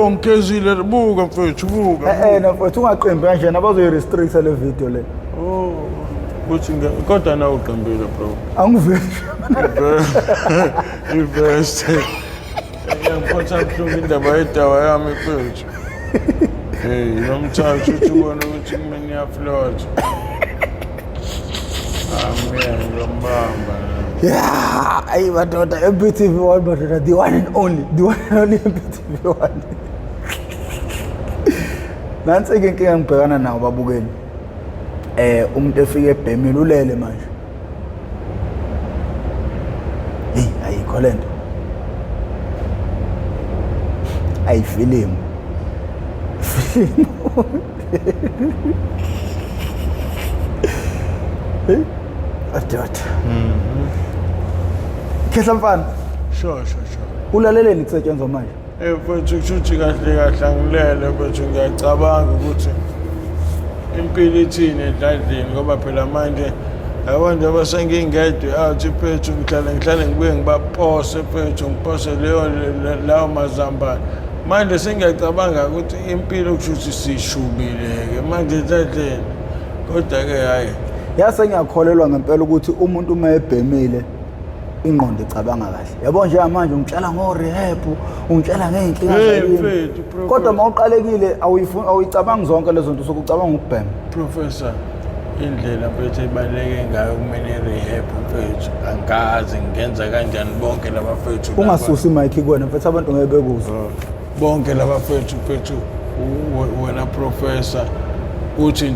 yebo ngigezile buka mfethu buka mfethu ungaqembi kanjena bazoyi-restrict le video le. Oh kuthi kodwa na uqembile bro Angiveli invest ngiyaphatha buhlungu indaba yedawa yami mfethu nomthathu uthi ubona ukuthi kumele ngiyafloat ngiyambamba ayi madoda MPTV1 madoda the one and only MPTV1. Nansi-ke inkinga ngibhekana nawo babukeli. Umuntu efike ebhemile ulele manje. Ayikho lento. Ayifilimu. Adoda. Khehla mfana. Sure. Ulaleleni kusetshenzwa manje? Mfethu kushuthi kahle angilele mfethu ngiyacabanga ukuthi impilo ithini endladleni ngoba phela manje abantu abasengingedwe athi mfethu ngihlale ngibuye ngibapose mfethu ngipose lawo mazambane manje sengiyacabanga ukuthi impilo kushuthi sishubile-ke manje endladleni kodwa-ke hhayi yase ngiyakholelwa ngempela ukuthi umuntu uma ebhemile ingqondo icabanga kahle. Yabo njengamanje ungitshela ngo-rehab, ungitshela ngey'nkinga zalini. Kodwa uma uqalekile awuyicabanga zonke lezo zinto sokucabanga ukubhema. Professor, indlela mfethu ebaluleke ngayo kumele i-rehab mfethu angikazi ngenza kanjani bonke labafethu. Ungasusi i-mic kuwena mfethu abantu ngeke bekuzwe. Bonke labafethu mfethu wena professor uthi